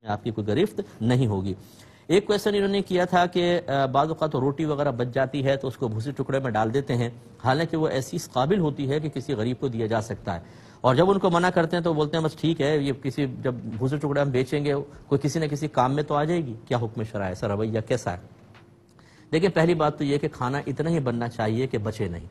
آپ کی کوئی گرفت نہیں ہوگی۔ ایک کویشچن انہوں نے کیا تھا کہ بعض اوقات روٹی وغیرہ بچ جاتی ہے تو اس کو بھوسی ٹکڑے میں ڈال دیتے ہیں، حالانکہ وہ ایسی اس قابل ہوتی ہے کہ کسی غریب کو دیا جا سکتا ہے، اور جب ان کو منع کرتے ہیں تو بولتے ہیں بس ٹھیک ہے، یہ کسی جب بھوسی ٹکڑے ہم بیچیں گے کوئی کسی نہ کسی کام میں تو آ جائے گی۔ کیا حکم شرع ہے؟ ایسا رویہ کیسا ہے؟ دیکھیں، پہلی بات تو یہ کہ کھانا اتنا ہی بننا چاہیے کہ بچے نہیں،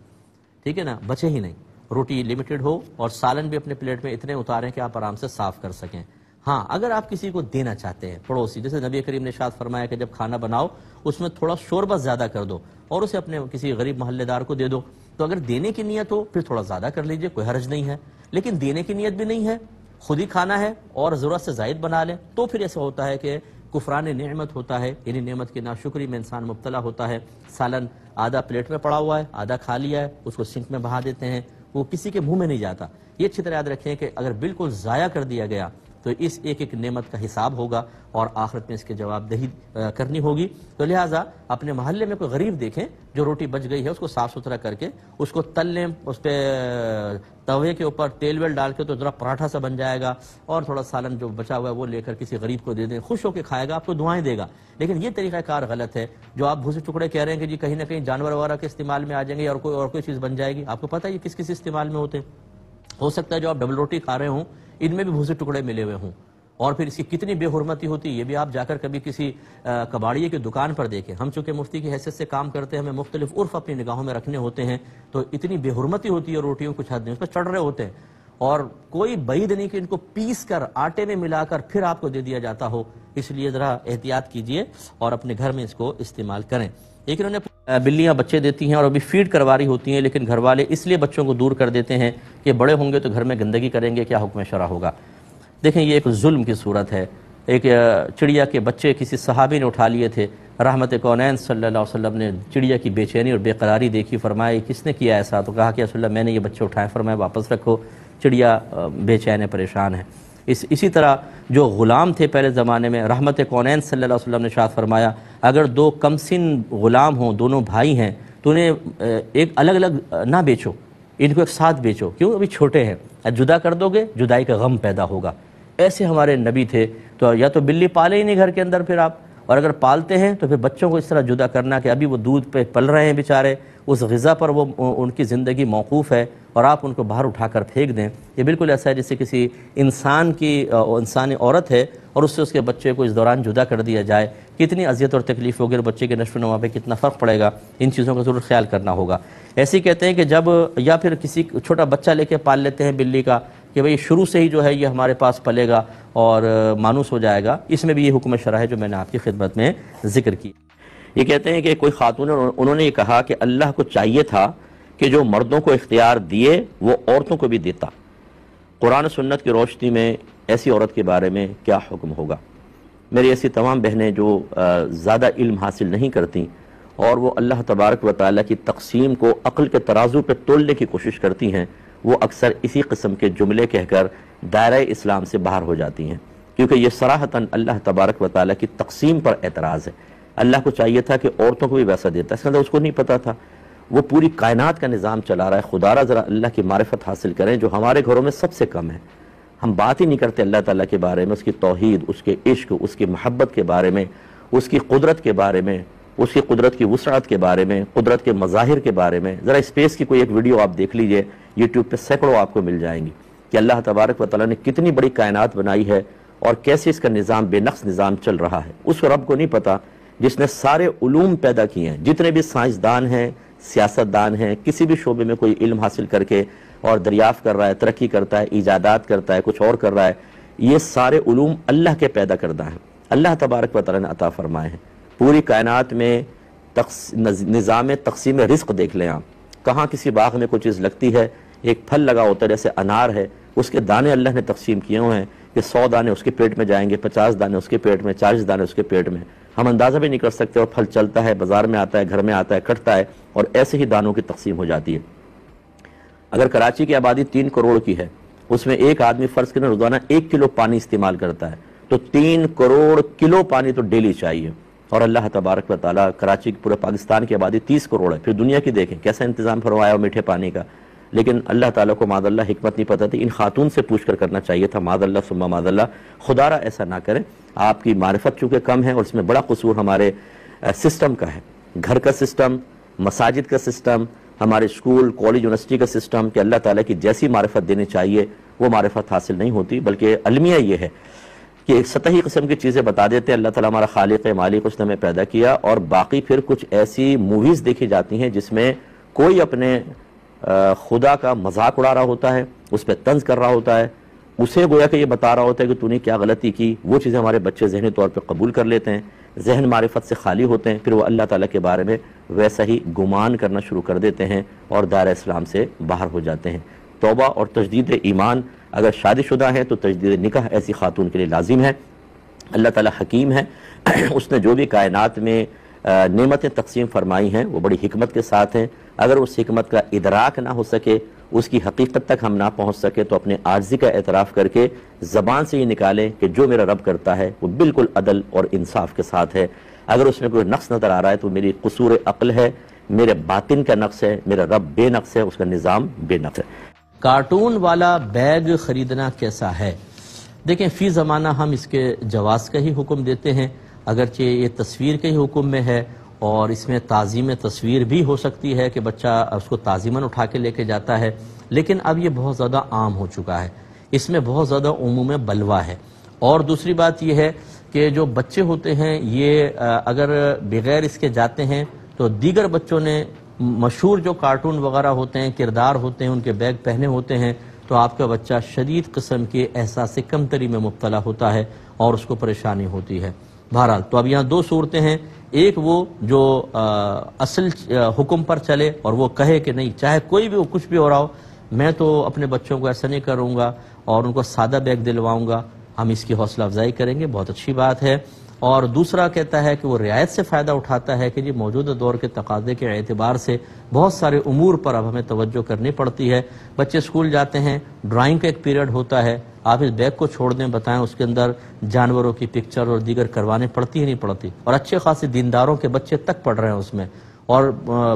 ٹھیک ہے نا، بچے ہی نہیں، روٹی لمیٹڈ ہو اور سالن بھی اپنے پلیٹ میں اتنے اتاریں کہ آپ آرام سے صاف کر سکیں۔ ہاں، اگر آپ کسی کو دینا چاہتے ہیں پڑوسی، جیسے نبی کریم نے ارشاد فرمایا کہ جب کھانا بناؤ اس میں تھوڑا شوربہ زیادہ کر دو اور اسے اپنے کسی غریب محلے دار کو دے دو، تو اگر دینے کی نیت ہو پھر تھوڑا زیادہ کر لیجئے، کوئی حرج نہیں ہے، لیکن دینے کی نیت بھی نہیں ہے، خود ہی کھانا ہے اور ضرورت سے زائد بنا لیں، تو پھر ایسا ہوتا ہے کہ کفران نعمت ہوتا ہے، یعنی نعمت کی ناشکری میں انسان مبتلا ہوتا ہے۔ سالن آدھا پلیٹ میں پڑا ہوا ہے، آدھا کھا لیا ہے، اس کو سنک میں بہا دیتے ہیں، وہ کسی کے منہ میں نہیں جاتا۔ یہ اچھی طرح یاد رکھیں کہ اگر بالکل ضائع کر دیا گیا تو اس ایک ایک نعمت کا حساب ہوگا اور آخرت میں اس کے جواب دہی کرنی ہوگی۔ تو لہٰذا اپنے محلے میں کوئی غریب دیکھیں جو روٹی بچ گئی ہے اس کو صاف ستھرا کر کے اس کو تل لیں، اس پہ توے کے اوپر تیل ویل ڈال کے تو ذرا پراٹھا سا بن جائے گا، اور تھوڑا سالن جو بچا ہوا ہے وہ لے کر کسی غریب کو دے دیں، خوش ہو کے کھائے گا، آپ کو دعائیں دے گا۔ لیکن یہ طریقہ کار غلط ہے جو آپ بھوسے ٹکڑے کہہ رہے ہیں کہ جی کہیں نہ کہیں جانور وغیرہ کے استعمال میں آ جائیں گے اور کوئی چیز بن جائے گی۔ آپ کو پتہ ہے یہ کس کس استعمال میں ہوتے ہیں؟ ہو سکتا ہے جو آپ ڈبل روٹی کھا رہے ہوں ان میں بھی بھوسے ٹکڑے ملے ہوئے ہوں، اور پھر اس کی کتنی بے حرمتی ہوتی ہے یہ بھی آپ جا کر کبھی کسی کباڑیے کی دکان پر دیکھیں۔ ہم چونکہ مفتی کی حیثیت سے کام کرتے ہیں، ہمیں مختلف عرف اپنی نگاہوں میں رکھنے ہوتے ہیں، تو اتنی بے حرمتی ہوتی ہے روٹیوں کچھ حد نہیں، اس پر چڑھ رہے ہوتے ہیں، اور کوئی بعید نہیں کہ ان کو پیس کر آٹے میں ملا کر پھر آپ کو دے دیا جاتا ہو، اس لیے ذرا احتیاط کیجئے اور اپنے گھر میں اس کو استعمال کریں۔ لیکن انہوں نے بلیاں بچے دیتی ہیں اور ابھی فیڈ کروا رہی ہوتی ہیں، لیکن گھر والے اس لیے بچوں کو دور کر دیتے ہیں کہ بڑے ہوں گے تو گھر میں گندگی کریں گے، کیا حکم شرع ہوگا؟ دیکھیں، یہ ایک ظلم کی صورت ہے۔ ایک چڑیا کے بچے کسی صحابی نے اٹھا لیے تھے، رحمت کونین صلی اللہ علیہ وسلم نے چڑیا کی بے چینی اور بے قراری دیکھی، فرمایا کس نے کیا ایسا؟ تو کہا کہ رسول اللہ میں نے یہ بچے اٹھائے، فرمایا واپس رکھو، چڑیا بے چین ہے، پریشان ہے۔ اسی طرح جو غلام تھے پہلے زمانے میں، رحمت کونین صلی اللہ علیہ وسلم نے ارشاد فرمایا اگر دو کم سن غلام ہوں، دونوں بھائی ہیں، تو انہیں ایک الگ الگ نہ بیچو، ان کو ایک ساتھ بیچو، کیوں؟ ابھی چھوٹے ہیں، جدا کر دو گے جدائی کا غم پیدا ہوگا۔ ایسے ہمارے نبی تھے، تو یا تو بلی پالے ہی نہیں گھر کے اندر پھر آپ، اور اگر پالتے ہیں تو پھر بچوں کو اس طرح جدا کرنا کہ ابھی وہ دودھ پہ پل رہے ہیں بیچارے، اس غذا پر وہ ان کی زندگی موقوف ہے، اور آپ ان کو باہر اٹھا کر پھینک دیں، یہ بالکل ایسا ہے جیسے کسی انسانی عورت ہے اور اس سے اس کے بچے کو اس دوران جدا کر دیا جائے، کتنی اذیت اور تکلیف ہوگی اور بچے کے نشو و نما پہ کتنا فرق پڑے گا، ان چیزوں کا ضرور خیال کرنا ہوگا۔ ایسے ہی کہتے ہیں کہ جب یا پھر کسی چھوٹا بچہ لے کے پال لیتے ہیں بلی کا کہ بھئی شروع سے ہی جو ہے یہ ہمارے پاس پلے گا اور مانوس ہو جائے گا، اس میں بھی یہ حکم شرع ہے جو میں نے آپ کی خدمت میں ذکر کی۔ یہ کہتے ہیں کہ کوئی خاتون انہوں نے یہ کہا کہ اللہ کو چاہیے تھا کہ جو مردوں کو اختیار دیے وہ عورتوں کو بھی دیتا، قرآن و سنت کی روشنی میں ایسی عورت کے بارے میں کیا حکم ہوگا؟ میری ایسی تمام بہنیں جو زیادہ علم حاصل نہیں کرتی اور وہ اللہ تبارک و تعالیٰ کی تقسیم کو عقل کے ترازو پہ تولنے کی کوشش کرتی ہیں، وہ اکثر اسی قسم کے جملے کہہ کر دائرہ اسلام سے باہر ہو جاتی ہیں، کیونکہ یہ صراحتاً اللہ تبارک و تعالیٰ کی تقسیم پر اعتراض ہے۔ اللہ کو چاہیے تھا کہ عورتوں کو بھی ویسا دیتا، اس کا اس کو نہیں پتا تھا، وہ پوری کائنات کا نظام چلا رہا ہے۔ خدا را ذرا اللہ کی معرفت حاصل کریں جو ہمارے گھروں میں سب سے کم ہے، ہم بات ہی نہیں کرتے اللہ تعالیٰ کے بارے میں، اس کی توحید، اس کے عشق، اس کی محبت کے بارے میں، اس کی قدرت کے بارے میں، اس کی قدرت کی وسعت کے بارے میں، قدرت کے مظاہر کے بارے میں۔ ذرا اسپیس کی کوئی ایک ویڈیو آپ دیکھ لیجئے، یوٹیوب پہ سینکڑوں آپ کو مل جائیں گی کہ اللہ تبارک و تعالیٰ نے کتنی بڑی کائنات بنائی ہے اور کیسے اس کا نظام بے نقص نظام چل رہا ہے۔ اس رب کو نہیں پتا جس نے سارے علوم پیدا کیے ہیں، جتنے بھی سائنسدان ہیں، سیاستدان ہیں، کسی بھی شعبے میں کوئی علم حاصل کر کے اور دریافت کر رہا ہے، ترقی کرتا ہے، ایجادات کرتا ہے، کچھ اور کر رہا ہے، یہ سارے علوم اللہ کے پیدا کردہ ہیں، اللہ تبارک و تعالیٰ نے عطا فرمائے ہیں۔ پوری کائنات میں نظام تقسیم رزق دیکھ لیں آپ، کہاں کسی باغ میں کوئی چیز لگتی ہے، ایک پھل لگا ہوتا ہے جیسے انار ہے، اس کے دانے اللہ نے تقسیم کیے ہوئے ہیں کہ 100 دانے اس کے پیٹ میں جائیں گے، 50 دانے اس کے پیٹ میں، 40 دانے اس کے پیٹ میں، ہم اندازہ بھی نہیں کر سکتے، اور پھل چلتا ہے، بازار میں آتا ہے، گھر میں آتا ہے، کٹتا ہے، اور ایسے ہی دانوں کی تقسیم ہو جاتی ہے۔ اگر کراچی کی آبادی 3 کروڑ کی ہے، اس میں ایک آدمی فرض کریں روزانہ 1 کلو پانی استعمال کرتا ہے، تو 3 کروڑ کلو پانی تو ڈیلی چاہیے، اور اللہ تبارک و تعالیٰ کراچی پورے پاکستان کی آبادی 30 کروڑ ہے، پھر دنیا کی دیکھیں کیسا انتظام فرمایا ہو میٹھے پانی کا۔ لیکن اللہ تعالیٰ کو معاذ اللہ حکمت نہیں پتہ تھی، ان خاتون سے پوچھ کر کرنا چاہیے تھا، معاذ اللہ ثم معاذ اللہ، خدا را ایسا نہ کریں۔ آپ کی معرفت چونکہ کم ہے اور اس میں بڑا قصور ہمارے سسٹم کا ہے، گھر کا سسٹم، مساجد کا سسٹم، ہمارے اسکول کالج یونیورسٹی کا سسٹم، کہ اللہ تعالیٰ کی جیسی معرفت دینی چاہیے وہ معرفت حاصل نہیں ہوتی، بلکہ المیہ یہ ہے کہ ایک سطحی قسم کی چیزیں بتا دیتے ہیں۔ اللہ تعالیٰ ہمارا خالق ہے، مالک، اس نے ہمیں پیدا کیا، اور باقی پھر کچھ ایسی موویز دیکھی جاتی ہیں جس میں کوئی اپنے خدا کا مذاق اڑا رہا ہوتا ہے، اس پہ طنز کر رہا ہوتا ہے، اسے گویا کہ یہ بتا رہا ہوتا ہے کہ تو نے کیا غلطی کی۔ وہ چیزیں ہمارے بچے ذہنی طور پہ قبول کر لیتے ہیں، ذہن معرفت سے خالی ہوتے ہیں، پھر وہ اللہ تعالیٰ کے بارے میں ویسا ہی گمان کرنا شروع کر دیتے ہیں اور دائرہ اسلام سے باہر ہو جاتے ہیں۔ توبہ اور تجدید ایمان، اگر شادی شدہ ہیں تو تجدید نکاح ایسی خاتون کے لیے لازم ہے۔ اللہ تعالیٰ حکیم ہے، اس نے جو بھی کائنات میں نعمتیں تقسیم فرمائی ہیں وہ بڑی حکمت کے ساتھ ہیں۔ اگر اس حکمت کا ادراک نہ ہو سکے، اس کی حقیقت تک ہم نہ پہنچ سکے، تو اپنے عاجزی کا اعتراف کر کے زبان سے یہ نکالیں کہ جو میرا رب کرتا ہے وہ بالکل عدل اور انصاف کے ساتھ ہے۔ اگر اس میں کوئی نقص نظر آ رہا ہے تو میری قصور عقل ہے، میرے باطن کا نقص ہے، میرا رب بے نقص ہے، اس کا نظام بے نقص ہے۔ کارٹون والا بیگ خریدنا کیسا ہے؟ دیکھیں، فی زمانہ ہم اس کے جواز کا ہی حکم دیتے ہیں، اگرچہ یہ تصویر کے ہی حکم میں ہے، اور اس میں تعظیم تصویر بھی ہو سکتی ہے کہ بچہ اس کو تعظیماً اٹھا کے لے کے جاتا ہے، لیکن اب یہ بہت زیادہ عام ہو چکا ہے، اس میں بہت زیادہ عموم بلوہ ہے۔ اور دوسری بات یہ ہے کہ جو بچے ہوتے ہیں یہ اگر بغیر اس کے جاتے ہیں تو دیگر بچوں نے مشہور جو کارٹون وغیرہ ہوتے ہیں، کردار ہوتے ہیں، ان کے بیگ پہنے ہوتے ہیں، تو آپ کا بچہ شدید قسم کے احساس کمتری میں مبتلا ہوتا ہے اور اس کو پریشانی ہوتی ہے۔ بہرحال تو اب یہاں دو صورتیں ہیں، ایک وہ جو اصل حکم پر چلے اور وہ کہے کہ نہیں، چاہے کوئی بھی کچھ بھی ہو رہا ہو، میں تو اپنے بچوں کو ایسا نہیں کروں گا اور ان کو سادہ بیگ دلواؤں گا، ہم اس کی حوصلہ افزائی کریں گے، بہت اچھی بات ہے۔ اور دوسرا کہتا ہے کہ وہ رعایت سے فائدہ اٹھاتا ہے کہ جی موجودہ دور کے تقاضے کے اعتبار سے بہت سارے امور پر اب ہمیں توجہ کرنی پڑتی ہے۔ بچے اسکول جاتے ہیں، ڈرائنگ کا ایک پیریڈ ہوتا ہے، آپ اس بیگ کو چھوڑ دیں، بتائیں اس کے اندر جانوروں کی پکچر اور دیگر کروانے پڑتی ہی نہیں پڑتی، اور اچھے خاصے دینداروں کے بچے تک پڑھ رہے ہیں اس میں، اور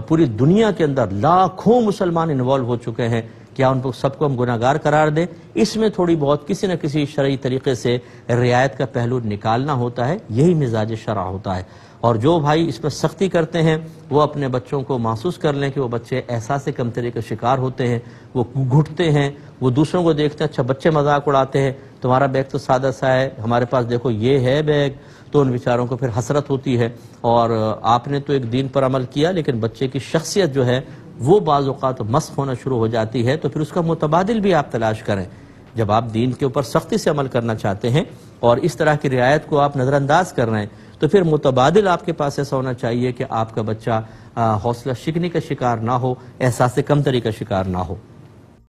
پوری دنیا کے اندر لاکھوں مسلمان انوالو ہو چکے ہیں، کیا ان کو سب کو ہم گناہگار قرار دیں؟ اس میں تھوڑی بہت کسی نہ کسی شرعی طریقے سے رعایت کا پہلو نکالنا ہوتا ہے، یہی مزاج شرع ہوتا ہے۔ اور جو بھائی اس پر سختی کرتے ہیں وہ اپنے بچوں کو محسوس کر لیں کہ وہ بچے احساس کمتری کا شکار ہوتے ہیں، وہ گھٹتے ہیں، وہ دوسروں کو دیکھتے ہیں، اچھا بچے مذاق اڑاتے ہیں، تمہارا بیگ تو سادہ سا ہے، ہمارے پاس دیکھو یہ ہے بیگ، تو ان بیچاروں کو پھر حسرت ہوتی ہے، اور آپ نے تو ایک دین پر عمل کیا لیکن بچے کی شخصیت جو ہے وہ بعض اوقات مسخ ہونا شروع ہو جاتی ہے، تو پھر اس کا متبادل بھی آپ تلاش کریں۔ جب آپ دین کے اوپر سختی سے عمل کرنا چاہتے ہیں اور اس طرح کی رعایت کو آپ نظر انداز کر رہے ہیں، تو پھر متبادل آپ کے پاس ایسا ہونا چاہیے کہ آپ کا بچہ حوصلہ شکنی کا شکار نہ ہو، احساس کمتری کا شکار نہ ہو۔